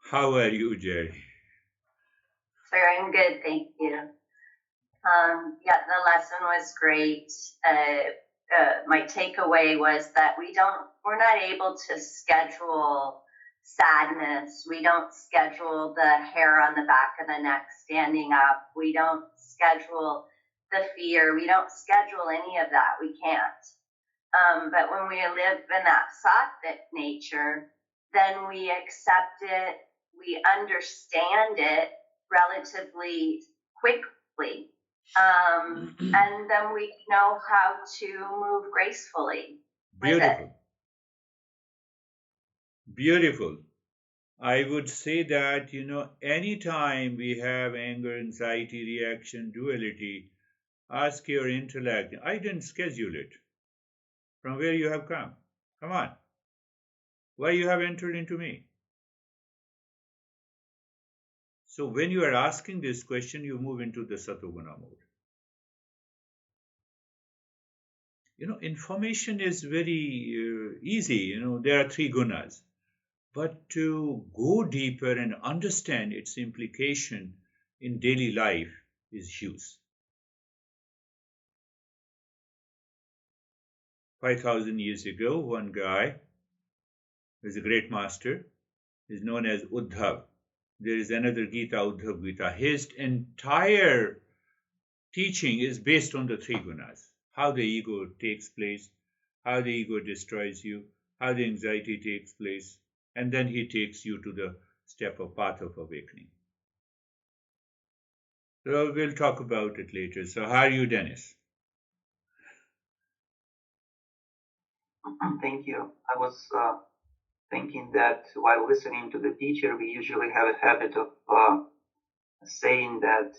How are you, Jerry? Sir, I'm good, thank you. Yeah, the lesson was great. My takeaway was that we're not able to schedule sadness. We don't schedule the hair on the back of the neck standing up. We don't schedule the fear. We don't schedule any of that. We can't. But when we live in that sattvic nature, then we accept it, we understand it relatively quickly. And then we know how to move gracefully with it. Beautiful. I would say that, anytime we have anger, anxiety, reaction, duality, ask your intellect. I didn't schedule it. From where you have come? Come on. Why you have entered into me? So when you are asking this question, you move into the Sattva Guna mode. Information is very easy. There are 3 gunas. But to go deeper and understand its implication in daily life is huge. 5,000 years ago, one guy was a great master, is known as Uddhav. There is another Gita, Uddhav Gita. His entire teaching is based on the 3 gunas. How the ego takes place, how the ego destroys you, how the anxiety takes place, and then he takes you to the step of path of awakening. So we'll talk about it later. So how are you, Dennis? Thank you. I was thinking that while listening to the teacher, we usually have a habit of saying that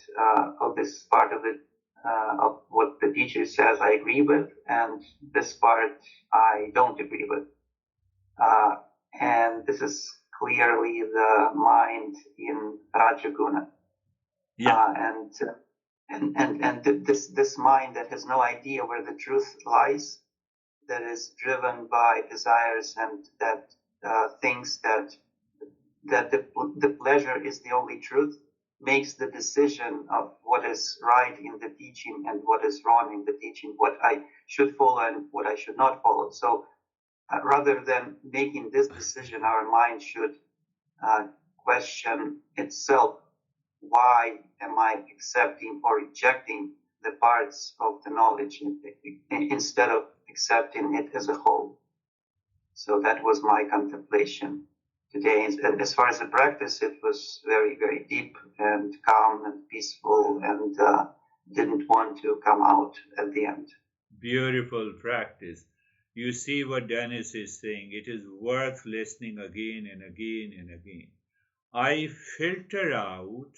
of this part of it, of what the teacher says I agree with, and this part I don't agree with. And this is clearly the mind in Rajaguna. Yeah. And this mind that has no idea where the truth lies, that is driven by desires and that things that that the pleasure is the only truth, makes the decision of what is right in the teaching and what is wrong in the teaching, what I should follow and what I should not follow. So rather than making this decision, our mind should question itself. Why am I accepting or rejecting the parts of the knowledge instead of accepting it as a whole? So that was my contemplation today. And as far as the practice, it was very, very deep and calm and peaceful, and didn't want to come out at the end. Beautiful practice. You see what Dennis is saying. It is worth listening again and again and again. I filter out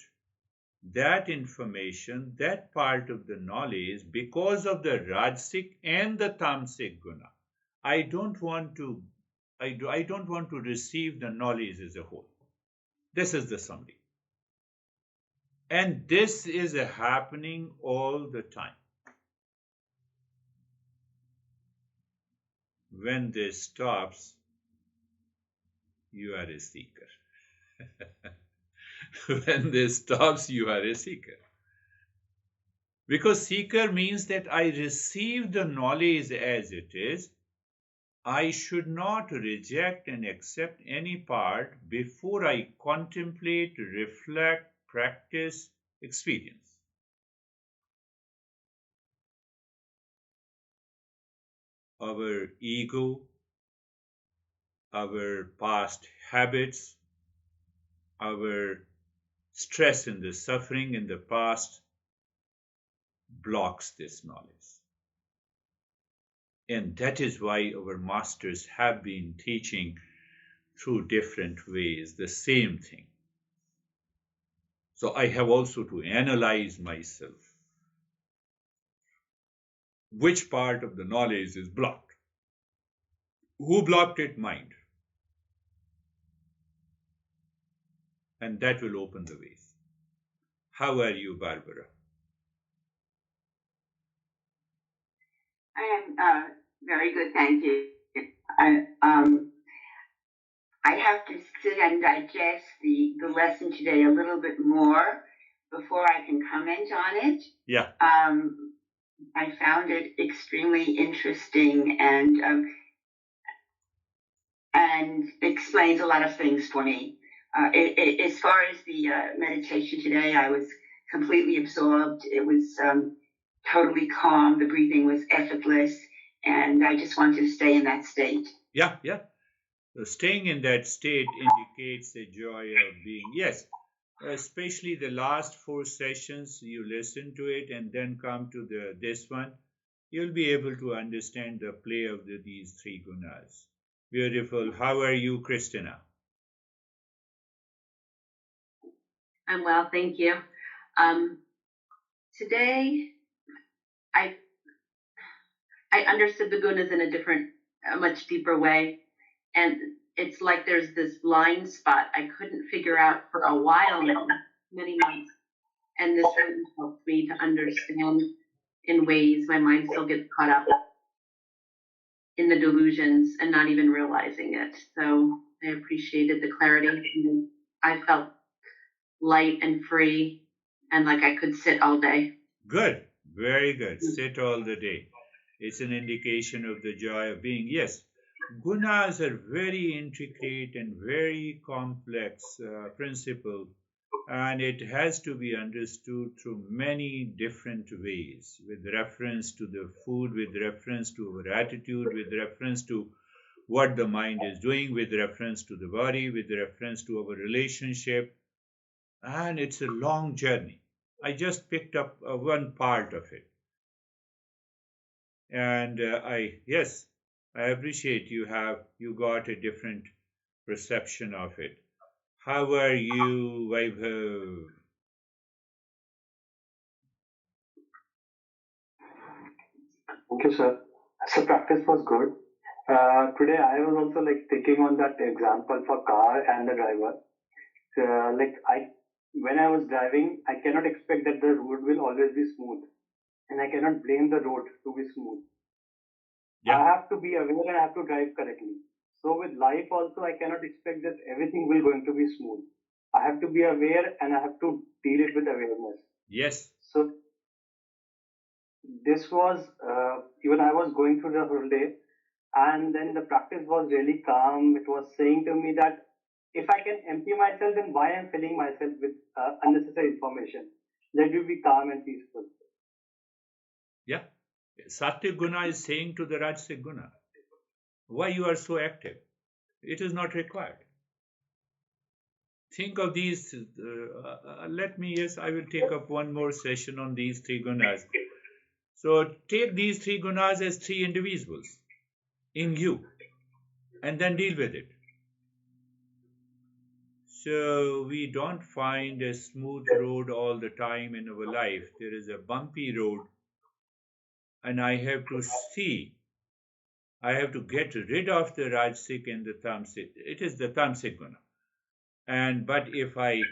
that information, that part of the knowledge, because of the Rajasic and the Tamasic Guna. I don't want to receive the knowledge as a whole. This is the summary. And this is happening all the time. When this stops, you are a seeker. When this stops, you are a seeker. Because seeker means that I receive the knowledge as it is. I should not reject and accept any part before I contemplate, reflect, practice, experience. Our ego, our past habits, our stress and the suffering in the past blocks this knowledge. And that is why our masters have been teaching through different ways the same thing. So I have also to analyze myself. Which part of the knowledge is blocked? Who blocked it? Mind. And that will open the ways. How are you, Barbara? I am very good, thank you. I have to sit and digest the lesson today a little bit more before I can comment on it. Yeah. I found it extremely interesting and explains a lot of things for me. As far as the meditation today, I was completely absorbed. It was totally calm. The breathing was effortless, and I just wanted to stay in that state. Yeah. So staying in that state indicates the joy of being. Yes, especially the last 4 sessions, you listen to it and then come to this one. You'll be able to understand the play of these 3 gunas. Beautiful. How are you, Christina? I'm well, thank you. Today, I understood the gunas in a much deeper way, and it's like there's this blind spot I couldn't figure out for a while now, many months, and this really helped me to understand in ways my mind still gets caught up in the delusions and not even realizing it. So I appreciated the clarity, and I felt light and free and like I could sit all day. Good. Very good. Sit all the day. It's an indication of the joy of being. Yes, gunas are very intricate and very complex principle, and it has to be understood through many different ways, with reference to the food, with reference to our attitude, with reference to what the mind is doing, with reference to the body, with reference to our relationship. And it's a long journey. I just picked up one part of it. And I appreciate you got a different perception of it. How are you, Vaibhav? Thank you, sir. So practice was good. Today I was also thinking on that example for car and the driver. When I was driving, I cannot expect that the road will always be smooth, and I cannot blame the road to be smooth. Yeah. I have to be aware and I have to drive correctly. So with life also, I cannot expect that everything will going to be smooth. I have to be aware and I have to deal it with awareness. Yes. So this was even I was going through the whole day, and then the practice was really calm. It was saying to me that if I can empty myself, then why I'm filling myself with unnecessary information? Let me be calm and peaceful. Yeah. Sattva Guna is saying to the Rajasic Guna, why you are so active? It is not required. Think of these. Yes, I will take up one more session on these three gunas. So take these three gunas as three individuals in you and then deal with it. So we don't find a smooth road all the time in our life. There is a bumpy road, and I have to get rid of the Rajasic and the Tamasic. It is the Tamasic Guna. But if I'm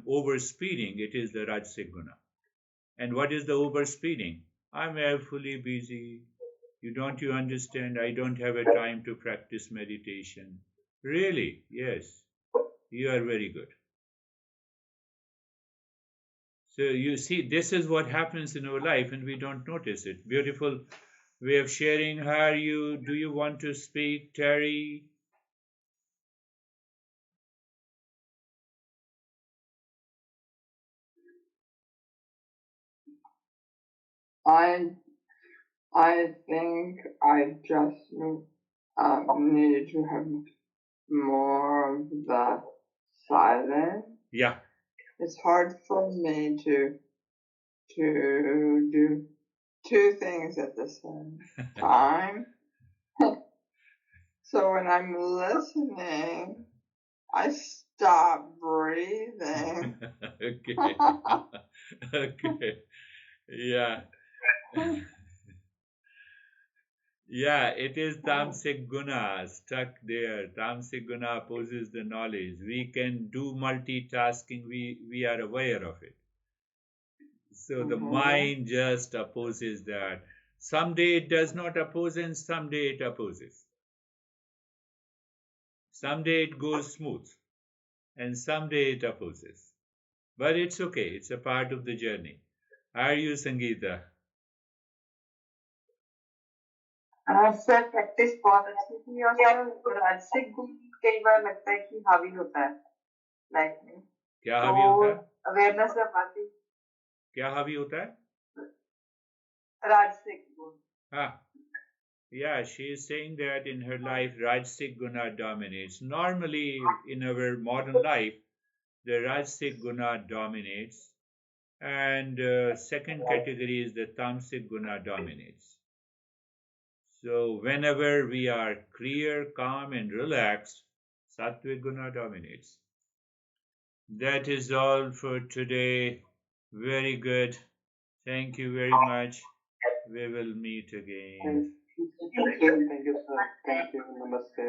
overspeeding, it is the Rajasic Guna. And what is the overspeeding? I'm fully busy. You understand? I don't have a time to practice meditation. Really? Yes. You are very good. So you see, this is what happens in our life and we don't notice it. Beautiful way of sharing. How are you? Do you want to speak, Terry? I think I just needed to have more of the silence. Yeah. It's hard for me to do two things at the same time. So when I'm listening, I stop breathing. Okay. Okay. Yeah. Yeah, it is Tamasic Guna stuck there. Tamasic Guna opposes the knowledge. We can do multitasking. We are aware of it. So the mind just opposes that. Someday it does not oppose and someday it opposes. Someday it goes smooth and someday it opposes. But it's okay. It's a part of the journey. Are you, Sangeeta? Sir practice बहुत अच्छी थी और sir राजसिक गुण कई बार लगता है कि हावी होता है लाइफ में क्या हावी होता है? अवेयरनेस ऑफ आती क्या हावी होता है? राजसिक गुण हाँ. Yeah, she is saying that in her life, Rajasic Guna dominates. Normally, in our modern life, the Rajasic Guna dominates, and second category is the Tamasic Guna dominates. So whenever we are clear, calm, and relaxed, Sattva Guna dominates. That is all for today. Very good. Thank you very much. We will meet again. Thank you, sir. Thank you. Namaste.